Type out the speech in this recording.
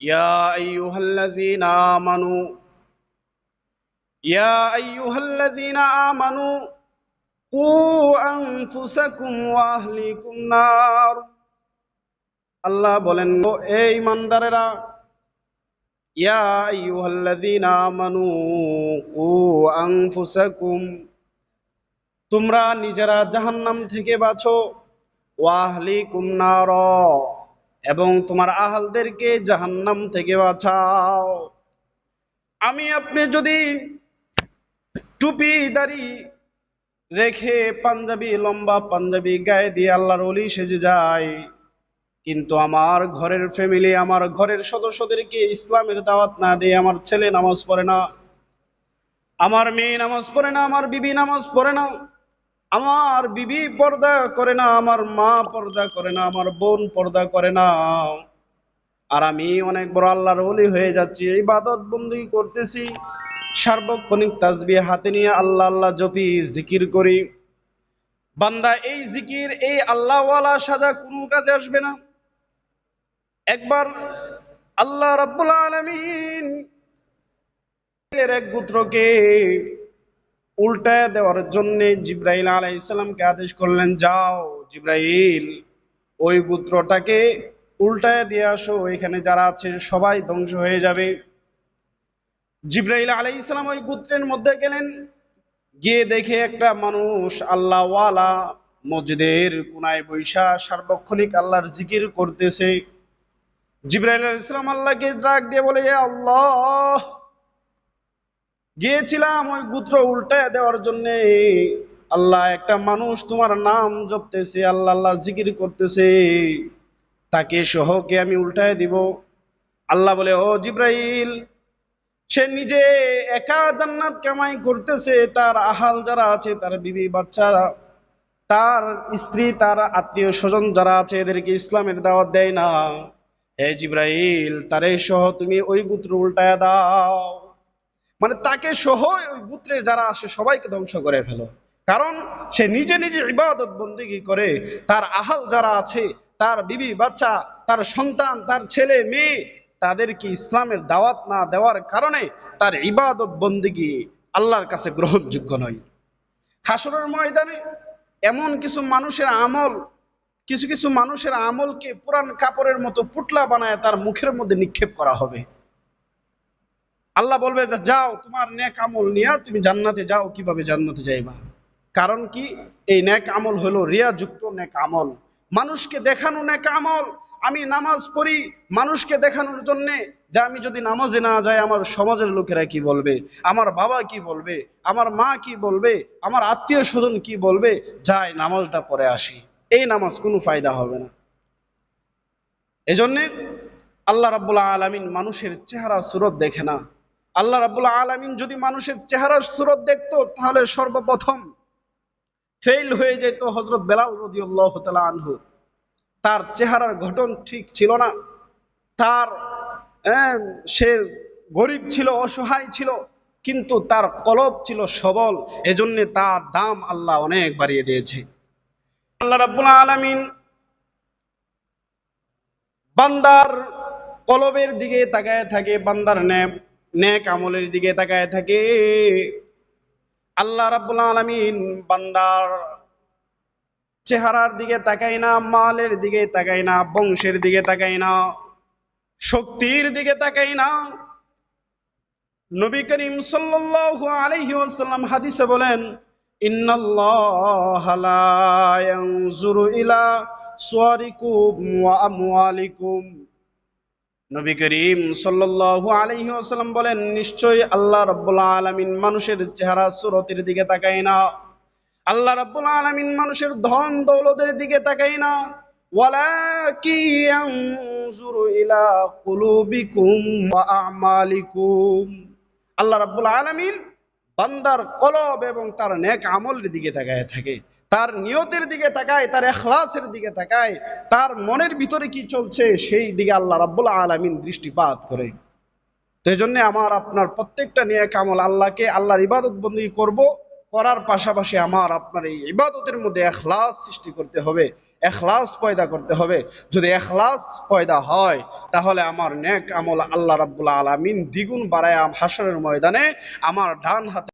يا أيها الذين آمنوا يا أيها الذين آمنوا قوا أنفسكم وأهليكم نار আল্লাহ বলেন, ও এই ইমানদারেরা, ইয়া আইয়ুহাল্লাযীনা আমানু কু আনফুসাকুম, তোমরা নিজেরা জাহান্নাম থেকে বাঁচো, ওয়া আহলিকুম নার, এবং তোমার আহলদেরকে জাহান্নাম থেকে বাঁচাও। আমি আপনি যদি টুপি দাড়ি রেখে পাঞ্জাবি, লম্বা পাঞ্জাবি গায়ে দিয়ে আল্লাহর ওলি সেজে যায়, কিন্তু আমার ঘরের ফ্যামিলি, আমার ঘরের সদস্যদেরকে ইসলামের দাওয়াত না দিয়ে আমার ছেলে নামাজ পড়ে না, আমার মেয়ে নামাজ পড়ে না, আমার বিবি নামাজ পড়ে না, আমার বিবি পর্দা করে না, আমার মা পর্দা করে না, আমার বোন পর্দা করে না, আর আমি অনেক বড় আল্লাহর ওলি হয়ে যাচ্ছি, ইবাদত বন্দেগী করতেছি, সার্বক্ষণিক তাসবিহ হাতে নিয়ে আল্লাহ আল্লাহ জপি, জিকির করি, বান্দা এই জিকির, এই আল্লাহওয়ালা সাজা কোনো কাজে আসবে না। একবার আল্লাহ রাব্বুল আলামিন এর এক গোত্রকে উল্টায় দেওয়ার জন্য জিবরাইল আলাইহিস সালামকে আদেশ করলেন, যাও জিবরাইল, ওই গোত্রটাকে উল্টায় দিয়ে আসো, এখানে যারা আছে সবাই ধ্বংস হয়ে যাবে। জিবরাইল আলাইহিস সালাম ওই গোত্রের মধ্যে গেলেন, গিয়ে দেখে একটা মানুষ আল্লাহওয়ালা মসজিদের কোনায় বৈশা সার্বক্ষণিক আল্লাহর জিকির করতেছে। জিবরাইল আলাইহিস সালাম আল্লাহকে ডাক দিয়ে বলে, হে আল্লাহ, গিয়েছিলাম ওই গোত্র উল্টায় দেওয়ার জন্য, আল্লাহ একটা মানুষ তোমার নাম জপতেছে, আল্লাহ আল্লাহ জিকির করতেছে, তাকে সহকে আমি উল্টায় দিব। আল্লাহ বলে, ও জিবরাইল, সে নিজে একা জান্নাত কামাই করতেছে, তার আহাল যারা আছে, তার বিবি বাচ্চা, তার স্ত্রী, তার আত্মীয় স্বজন যারা আছে, এদেরকে ইসলামের দাওয়াত দেয় না। হে জিবরাইল, তারে সহ তুমি ওই গোত্র উল্টায় দাও, মানে তাকে সহ ওই গোত্রে যারা আসে সবাইকে ধ্বংস করে ফেলো, কারণ সে নিজে নিজে ইবাদত বন্দেগী করে, তার আহাল যারা আছে, তার বিবি বাচ্চা, তার সন্তান, তার ছেলে মেয়ে, তাদেরকে ইসলামের দাওয়াত না দেওয়ার কারণে তার ইবাদত বন্দেগী আল্লাহর কাছে গ্রহণযোগ্য নয়। হাসরের ময়দানে এমন কিছু মানুষের আমল, কিছু কিছু মানুষের আমলকে পুরান কাপড়ের মতো পুটলা বানায় তার মুখের মধ্যে নিক্ষেপ করা হবে। আল্লাহ বলবে, যাও তোমার নেক আমল নিয়ে তুমি জান্নাতে যাও। কিভাবে জান্নাতে যাইবা? কারণ কি? এই নেক আমল হলো রিয়াযুক্ত নেক আমল, মানুষকে দেখানো নেক আমল। আমি নামাজ পড়ি মানুষকে দেখানোর জন্য, যে আমি যদি নামাজে না যাই আমার সমাজের লোকেরা কি বলবে, আমার বাবা কি বলবে, আমার মা কি বলবে, আমার আত্মীয় স্বজন কি বলবে, যাই নামাজটা পড়ে আসি। এই নামাজ কোনো ফায়দা হবে না। এজন্য আল্লাহ রাব্বুল আলামিন মানুষের চেহারা সুরত দেখে না। আল্লাহ রাব্বুল আলামিন যদি মানুষের চেহারার সুরত দেখতো, তাহলে সর্বপ্রথম ফেল হয়ে যেত হযরত বেলাল রাদিয়াল্লাহু তাআলা আনহু। তার চেহারার গঠন ঠিক ছিল না, তার সে গরিব ছিল, অসহায় ছিল, কিন্তু তার কলব ছিল সবল, এজন্য তার দাম আল্লাহ অনেক বাড়িয়ে দিয়েছে। আল্লাহ রাব্বুল আলামিন বান্দার কলবের দিকে তাকায় থাকে, বান্দার নেক আমলের দিকে তাকায় থাকে। আল্লাহ রাব্বুল আলামিন বান্দার চেহারার দিকে তাকায় না, মালের দিকে তাকায় না, বংশের দিকে তাকায় না, শক্তির দিকে তাকায় না। নবী করিম সাল্লাল্লাহু আলাইহি ওয়াসাল্লাম হাদিসে বলেন, ইন্নাল্লাহা লা ইয়ানজুরু ইলা সুওয়ারিকুম ওয়া আমওয়ালিকুম। নবী করিম সাল্লাল্লাহু আলাইহি ওয়াসাল্লাম বলেন, নিশ্চয়ই আল্লাহ রাব্বুল আলামিন মানুষের চেহারা সুরতের দিকে তাকায় না, আল্লাহ রাব্বুল আলামিন মানুষের ধন দৌলতের দিকে তাকায় না, ওয়ালাকিন ইয়ানজুরু ইলা কুলুবিকুম ওয়া আমালিকুম। আল্লাহ রাব্বুল আলামিন বান্দার কলব এবং তার নেক আমলের দিকে তাকায় থাকে, তার নিয়তের দিকে তাকায়, তার ইখলাসের দিকে তাকায়, তার মনের ভিতরে কি চলছে সেই দিকে আল্লাহ রাব্বুল আলামিন দৃষ্টিপাত করে। তো এই জন্য আমার আপনার প্রত্যেকটা নেক আমল, আল্লাহকে আল্লাহর ইবাদত বন্দেগী করব, করার পাশাপাশি আমার আপনার এই ইবাদতের মধ্যে ইখলাস সৃষ্টি করতে হবে, ইখলাস পয়দা করতে হবে। যদি ইখলাস পয়দা হয় তাহলে আমার নেক আমল আল্লাহ রাব্বুল আলামিন দ্বিগুণ বাড়ায় হাশরের ময়দানে আমার ডান হাতে